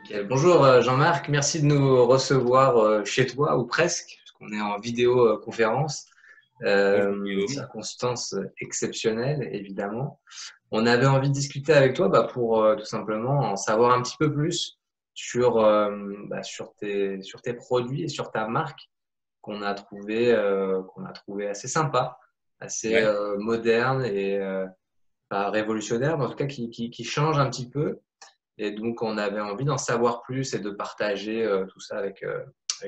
Ok. Bonjour Jean-Marc, merci de nous recevoir chez toi ou presque, puisqu'on est en vidéoconférence. Bonjour Guillaume. Circonstance exceptionnelle, évidemment. On avait envie de discuter avec toi pour tout simplement en savoir un petit peu plus sur tes produits et sur ta marque qu'on a trouvé assez sympa, assez Ouais, moderne et pas révolutionnaire, mais en tout cas qui change un petit peu. Et donc, on avait envie d'en savoir plus et de partager tout ça avec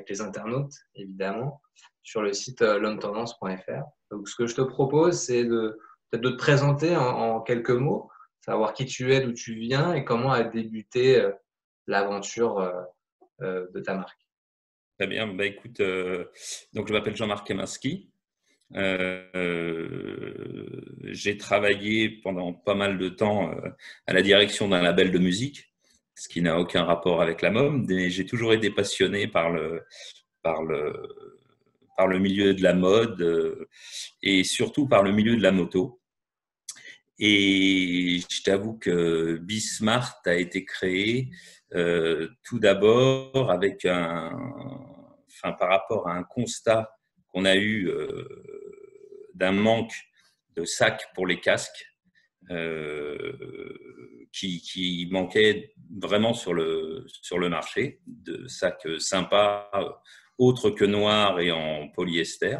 les internautes, évidemment, sur le site lhomme-tendance.fr. Donc, ce que je te propose, c'est peut-être de te présenter en quelques mots, savoir qui tu es, d'où tu viens et comment a débuté l'aventure de ta marque. très bien. Bah, écoute, donc je m'appelle Jean-Marc Kaminski. J'ai travaillé pendant pas mal de temps à la direction d'un label de musique, ce qui n'a aucun rapport avec la mode, mais j'ai toujours été passionné par le, par le milieu de la mode et surtout par le milieu de la moto. Et je t'avoue que Bismart a été créé tout d'abord par rapport à un constat qu'on a eu d'un manque de sacs pour les casques qui manquait vraiment sur le marché, de sacs sympas, autres que noirs et en polyester.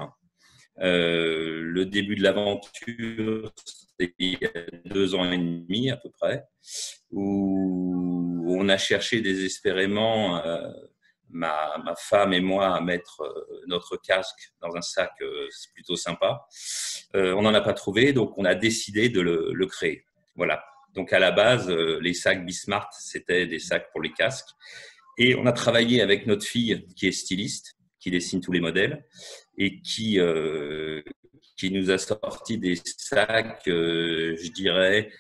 Le début de l'aventure, c'était il y a 2 ans et demi à peu près, où on a cherché désespérément, ma femme et moi, à mettre notre casque dans un sac plutôt sympa. On n'en a pas trouvé, donc on a décidé de le créer. Voilà. Donc à la base, les sacs Bismart, c'était des sacs pour les casques. Et on a travaillé avec notre fille qui est styliste, qui dessine tous les modèles et qui nous a sorti des sacs, je dirais,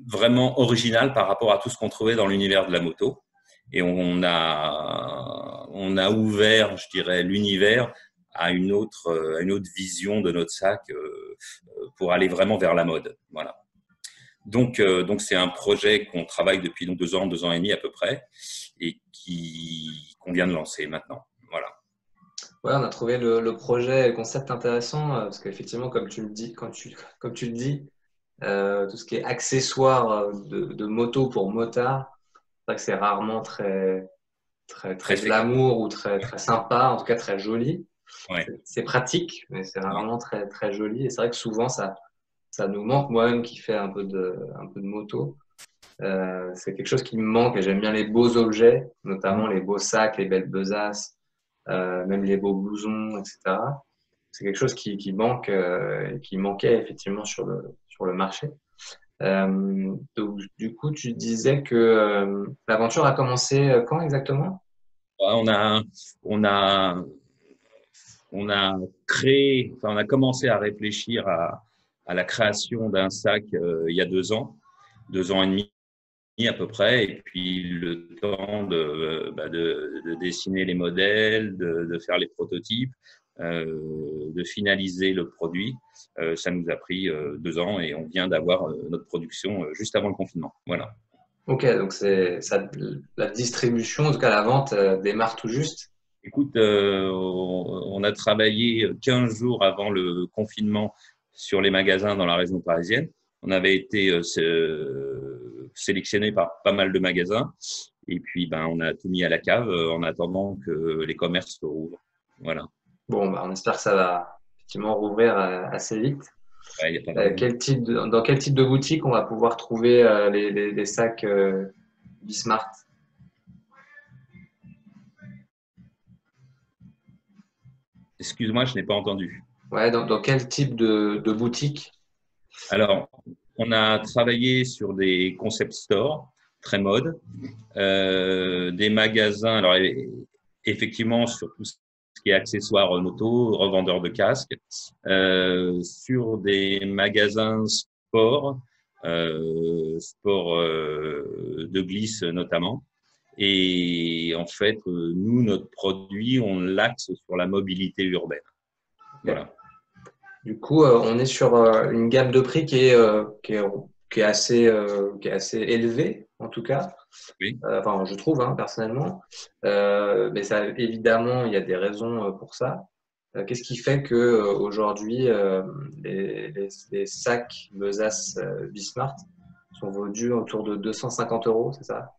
vraiment original par rapport à tout ce qu'on trouvait dans l'univers de la moto. Et on a ouvert, je dirais, l'univers à une autre vision de notre sac pour aller vraiment vers la mode. Voilà. Donc c'est un projet qu'on travaille depuis donc 2 ans et demi à peu près, et qu'on vient de lancer maintenant. Voilà. Ouais, on a trouvé le projet et le concept intéressant parce qu'effectivement, comme tu le dis, comme tu le dis, tout ce qui est accessoires de moto pour motard, c'est vrai que c'est rarement Très très sexy. glamour ou très sympa, en tout cas très joli. Ouais. C'est pratique, mais c'est Ouais. rarement très joli. Et c'est vrai que souvent, ça nous manque. Moi-même qui fais un peu de moto, c'est quelque chose qui me manque et j'aime bien les beaux objets, notamment les beaux sacs, les belles besaces, même les beaux blousons, etc. C'est quelque chose qui manque et qui manquait effectivement sur le marché. Donc, du coup, tu disais que l'aventure a commencé quand exactement? Ouais, on a, on a créé, enfin, on a commencé à réfléchir à la création d'un sac il y a 2 ans, 2 ans et demi à peu près, et puis le temps de dessiner les modèles, de faire les prototypes, de finaliser le produit. Ça nous a pris 2 ans et on vient d'avoir notre production juste avant le confinement. Voilà. Ok, donc c'est ça, la distribution, en tout cas la vente, démarre tout juste. Écoute, on a travaillé 15 jours avant le confinement sur les magasins dans la région parisienne. On avait été sélectionné par pas mal de magasins et puis ben, on a tout mis à la cave en attendant que les commerces se rouvrent. Voilà. Bon, bah, on espère que ça va effectivement rouvrir assez vite. Ouais, il n'y a pas de raison. Dans quel type de boutique on va pouvoir trouver les sacs Bismart? Excuse-moi, je n'ai pas entendu. Ouais, dans quel type de boutique? Alors, on a travaillé sur des concept stores très mode, des magasins. Alors, effectivement, sur tout ce qui est accessoires moto, revendeurs de casques, sur des magasins sport de glisse notamment. Et en fait, nous, notre produit, on l'axe sur la mobilité urbaine. Ok. Voilà. Du coup, on est sur une gamme de prix qui est assez élevée, en tout cas. Oui. Enfin, je trouve, hein, personnellement. Mais ça, évidemment, il y a des raisons pour ça. Qu'est-ce qui fait que aujourd'hui les sacs Besace Bismart sont vendus autour de 250 euros, c'est ça?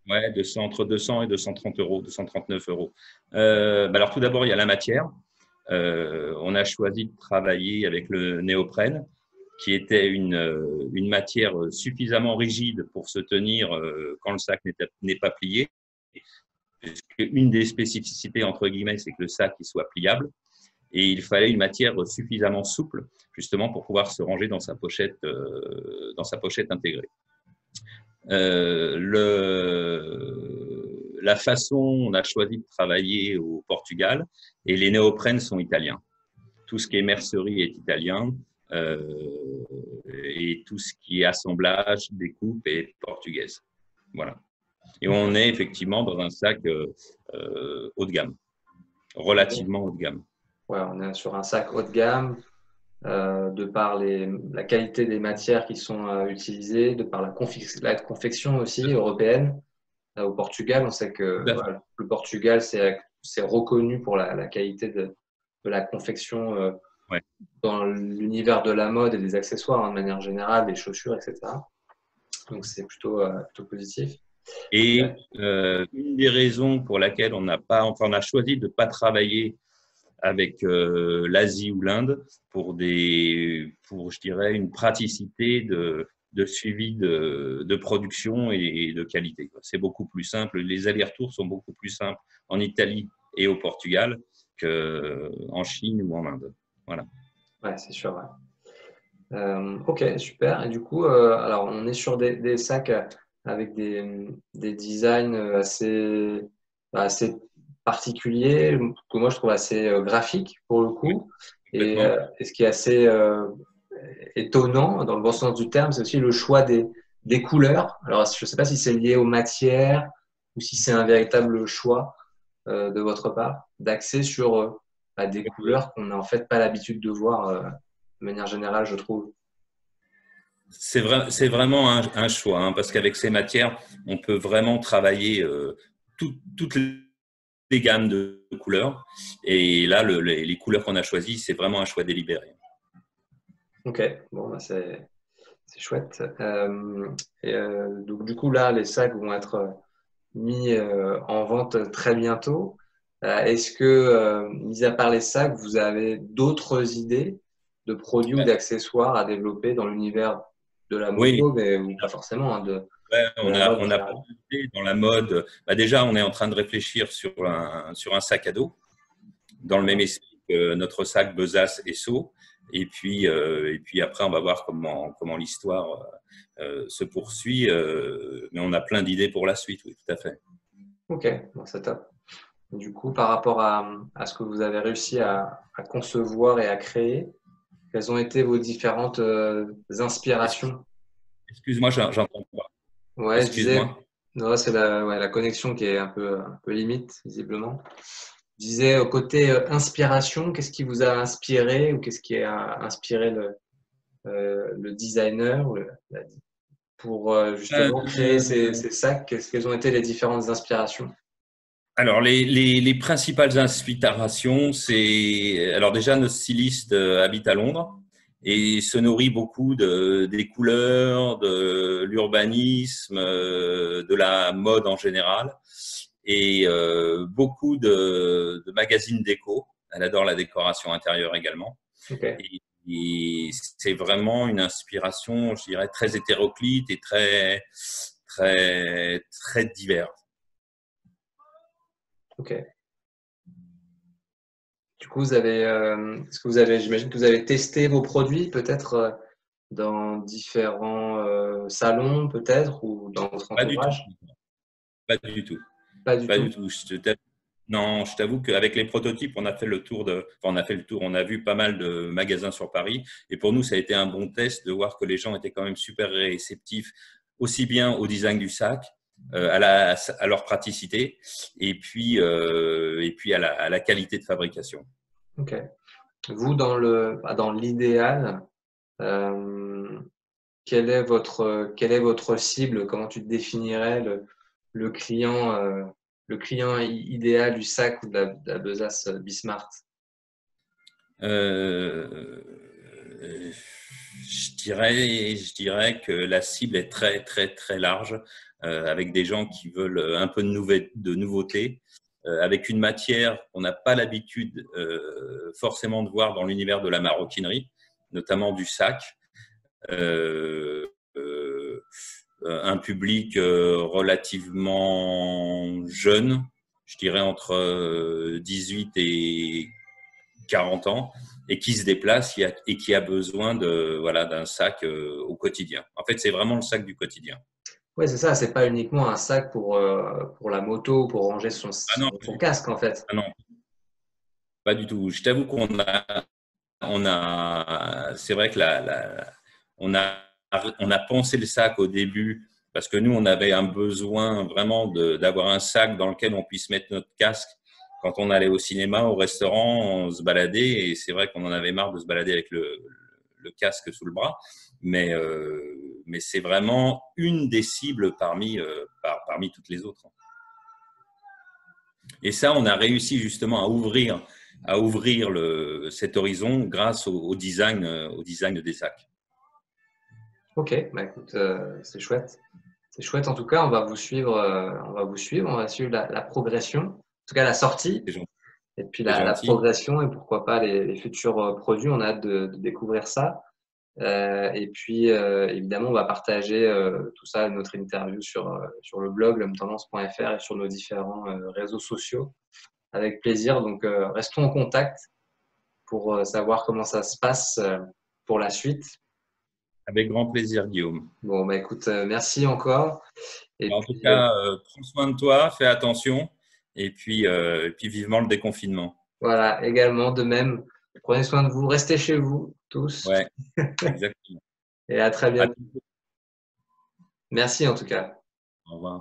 Ouais, entre 200 et 230 euros, 239 euros. Alors tout d'abord, il y a la matière. On a choisi de travailler avec le néoprène, qui était une matière suffisamment rigide pour se tenir quand le sac n'est pas plié. Puisque une des spécificités, entre guillemets, c'est que le sac il soit pliable. Et il fallait une matière suffisamment souple, justement, pour pouvoir se ranger dans sa pochette intégrée. La façon, on a choisi de travailler au Portugal et les néoprènes sont italiens. Tout ce qui est mercerie est italien et tout ce qui est assemblage, découpe est portugaise. Voilà. Et on est effectivement dans un sac haut de gamme, relativement haut de gamme. Ouais, on est sur un sac haut de gamme, de par la qualité des matières qui sont utilisées, de par la confection aussi européenne. Au Portugal, on sait que voilà, le Portugal, c'est reconnu pour la qualité de la confection Ouais. dans l'univers de la mode et des accessoires, hein, de manière générale, des chaussures, etc. Donc, c'est plutôt positif. Et une des raisons pour laquelle on a choisi de ne pas travailler avec l'Asie ou l'Inde pour je dirais, une praticité de suivi de production et de qualité. C'est beaucoup plus simple. Les allers-retours sont beaucoup plus simples en Italie et au Portugal qu'en Chine ou en Inde. Voilà. Ouais, c'est sûr. Ouais. Ok, super. Et du coup, alors on est sur des sacs avec des designs assez particuliers, que moi je trouve assez graphiques pour le coup. Et ce qui est assez étonnant, dans le bon sens du terme, c'est aussi le choix des couleurs. Alors, je ne sais pas si c'est lié aux matières ou si c'est un véritable choix de votre part d'axer sur des couleurs qu'on n'a en fait pas l'habitude de voir de manière générale, je trouve. C'est vraiment un choix, hein, parce qu'avec ces matières, on peut vraiment travailler toutes les gammes de couleurs. Et là, les couleurs qu'on a choisies, c'est vraiment un choix délibéré. Ok, bon, bah, c'est chouette. Donc, du coup, là, les sacs vont être mis en vente très bientôt. Est-ce que, mis à part les sacs, vous avez d'autres idées de produits ou d'accessoires à développer dans l'univers de la Oui, moto, mais ou pas forcément, hein, ouais, de la mode en on a général? pensé dans la mode. Déjà, on est en train de réfléchir sur un sac à dos, dans le même esprit que notre sac Besace et Sceaux. Et puis après, on va voir comment l'histoire se poursuit. Mais on a plein d'idées pour la suite, oui, tout à fait. Ok, bon, c'est top. Du coup, par rapport à ce que vous avez réussi à concevoir et à créer, quelles ont été vos différentes inspirations? Excuse-moi, j'entends pas. Ouais, je disais, Excuse-moi. non, c'est la connexion qui est un peu limite, visiblement. Je disais, au côté inspiration, qu'est-ce qui vous a inspiré ou qu'est-ce qui a inspiré le designer pour justement créer ces sacs? Quelles ont été les différentes inspirations? Alors, les principales inspirations, c'est… Alors déjà, notre styliste habite à Londres et se nourrit beaucoup des couleurs, de l'urbanisme, de la mode en général et beaucoup de magazines déco. Elle adore la décoration intérieure également. Ok, Et c'est vraiment une inspiration, je dirais, très hétéroclite et très diverse. ok. Du coup, est-ce que j'imagine que vous avez testé vos produits peut-être dans différents salons peut-être ou dans votre Pas du tout. entourage? Pas du tout. Pas du Pas du tout. tout. Non, je t'avoue qu'avec les prototypes, on a fait le tour enfin, on a fait le tour, on a vu pas mal de magasins sur Paris. Et pour nous, ça a été un bon test de voir que les gens étaient quand même super réceptifs, aussi bien au design du sac, à leur praticité, et puis à la qualité de fabrication. Ok. Vous, dans l'idéal, euh, quel est votre cible? Comment tu définirais le client idéal du sac ou de la besace Bismart? Euh, je dirais que la cible est très, très, très large, avec des gens qui veulent un peu de nouveauté, avec une matière qu'on n'a pas l'habitude forcément de voir dans l'univers de la maroquinerie, notamment du sac. Euh, euh, un public relativement jeune, je dirais entre 18 et 40 ans, et qui se déplace et qui a besoin d'un sac au quotidien. En fait, c'est vraiment le sac du quotidien. Oui, c'est ça, c'est pas uniquement un sac pour la moto, pour ranger Ah non, son casque en fait. ah non, pas du tout. Je t'avoue c'est vrai que on a, on a pensé le sac au début parce que nous, on avait un besoin vraiment d'avoir un sac dans lequel on puisse mettre notre casque quand on allait au cinéma, au restaurant, on se baladait et c'est vrai qu'on en avait marre de se balader avec le casque sous le bras. Mais c'est vraiment une des cibles parmi toutes les autres. Et ça, on a réussi justement à ouvrir cet horizon grâce au design des sacs. Ok, bah écoute, c'est chouette. C'est chouette en tout cas, on va vous suivre, on va suivre la progression, en tout cas la sortie, C'est gentil. et puis C'est la gentil. progression et pourquoi pas les futurs produits. On a hâte de découvrir ça. Et puis évidemment, on va partager tout ça, notre interview sur le blog l'homme-tendance.fr et sur nos différents réseaux sociaux avec plaisir. Donc restons en contact pour savoir comment ça se passe pour la suite. Avec grand plaisir, Guillaume. Bon, bah écoute, merci encore. Et En tout puis cas, prends soin de toi, fais attention, et puis vivement le déconfinement. voilà, également de même, prenez soin de vous, restez chez vous tous Ouais, exactement. et à très À bientôt. bientôt. Merci en tout cas. Au revoir.